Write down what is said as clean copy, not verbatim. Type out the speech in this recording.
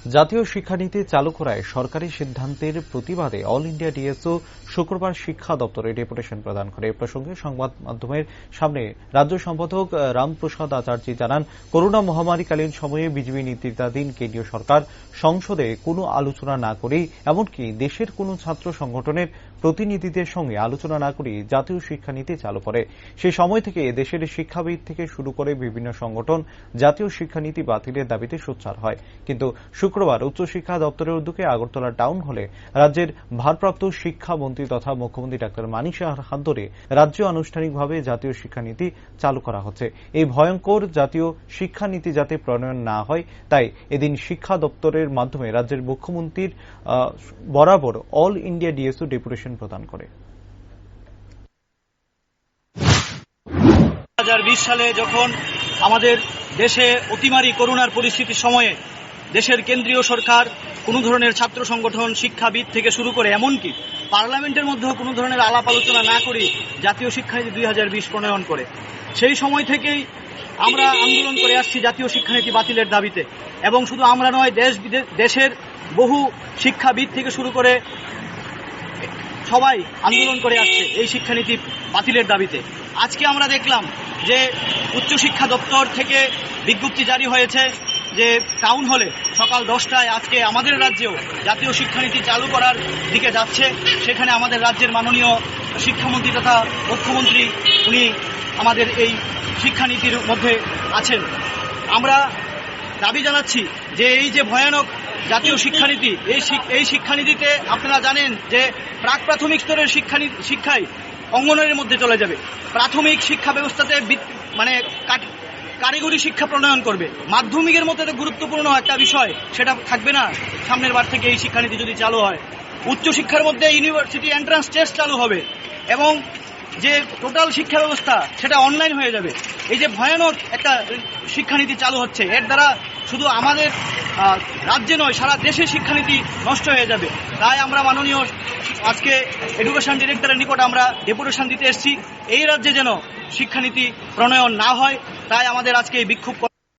জাতীয় শিক্ষানীতি চালু করায় সরকারি সিদ্ধান্তের প্রতিবাদে অল ইন্ডিয়া ডিএসও শুক্রবার শিক্ষা দপ্তরে ডেপুটেশন প্রদান করে। এ প্রসঙ্গে সংবাদ মাধ্যমের সামনে রাজ্য সম্পাদক রামপ্রসাদ আচার্য জানান, করোনা মহামারীকালীন সময়ে বিজেপি নেতৃত্বাধীন কেন্দ্রীয় সরকার সংসদে কোনো আলোচনা না করেই, এমনকি দেশের কোনো ছাত্র সংগঠনের প্রতিনিধিদের সঙ্গে আলোচনা না করেই জাতীয় শিক্ষানীতি চালু করে। সেই সময় থেকে দেশের শিক্ষাবিদ থেকে শুরু করে বিভিন্ন সংগঠন জাতীয় শিক্ষানীতি বাতিলের দাবিতে সোচ্চার হয়। কিন্তু শুক্রবার উচ্চশিক্ষা দপ্তরের উদ্যোগে আগরতলা টাউন হলে রাজ্যের ভারপ্রাপ্ত শিক্ষামন্ত্রী তথা মুখ্যমন্ত্রী ডাক্তার মানিক সাহার হাত ধরে রাজ্যে আনুষ্ঠানিকভাবে জাতীয় শিক্ষানীতি চালু করা হচ্ছে। এই ভয়ঙ্কর জাতীয় শিক্ষানীতি যাতে প্রণয়ন না হয়, তাই এদিন শিক্ষা দপ্তরের মাধ্যমে রাজ্যের মুখ্যমন্ত্রীর বরাবর অল ইন্ডিয়া ডিএসও ডেপুটেশন প্রদান করে। 2020 সালে যখন আমাদের দেশে অতিমারী করোনার পরিস্থিতির সময়ে দেশের কেন্দ্রীয় সরকার কোনো ধরনের ছাত্র সংগঠন, শিক্ষাবিদ থেকে শুরু করে এমনকি পার্লামেন্টের মধ্যেও কোনো ধরনের আলাপ আলোচনা না করে জাতীয় শিক্ষানীতি 2020 প্রণয়ন করে, সেই সময় থেকেই আমরা আন্দোলন করে আসছি জাতীয় শিক্ষানীতি বাতিলের দাবিতে। এবং শুধু আমরা নয়, দেশের বহু শিক্ষাবিদ থেকে শুরু করে সবাই আন্দোলন করে আসছে এই শিক্ষানীতি বাতিলের দাবিতে। আজকে আমরা দেখলাম যে উচ্চশিক্ষা দপ্তর থেকে বিজ্ঞপ্তি জারি হয়েছে যে টাউন হলে সকাল 10টায় আজকে আমাদের রাজ্যেও জাতীয় শিক্ষানীতি চালু করার দিকে যাচ্ছে। সেখানে আমাদের রাজ্যের মাননীয় শিক্ষামন্ত্রী তথা মুখ্যমন্ত্রী উনি আমাদের এই শিক্ষানীতির মধ্যে আছেন। আমরা দাবি জানাচ্ছি যে এই যে ভয়ানক জাতীয় শিক্ষানীতি, এই শিক্ষানীতিতে আপনারা জানেন যে প্রাক প্রাথমিক স্তরের শিক্ষাই অঙ্গনওয়াড়ির মধ্যে চলে যাবে। প্রাথমিক শিক্ষা ব্যবস্থাতে মানে কারিগরি শিক্ষা প্রণয়ন করবে। মাধ্যমিকের মতো গুরুত্বপূর্ণ একটা বিষয় সেটা থাকবে না সামনের বার থেকে এই শিক্ষানীতি যদি চালু হয়। উচ্চশিক্ষার মধ্যে ইউনিভার্সিটি এন্ট্রান্স টেস্ট চালু হবে এবং যে টোটাল শিক্ষা ব্যবস্থা সেটা অনলাইন হয়ে যাবে। এই যে ভয়ানক একটা শিক্ষানীতি চালু হচ্ছে, এর দ্বারা শুধু আমাদের রাজ্যে নয়, সারা দেশে শিক্ষানীতি নষ্ট হয়ে যাবে। তাই আমরা মাননীয় আজকে এডুকেশন ডিরেক্টরের নিকট আমরা ডেপুটেশন দিতে এসেছি, এই রাজ্যে যেন শিক্ষানীতি প্রণয়ন না হয়। তাই আমাদের আজকে এই বিক্ষোভ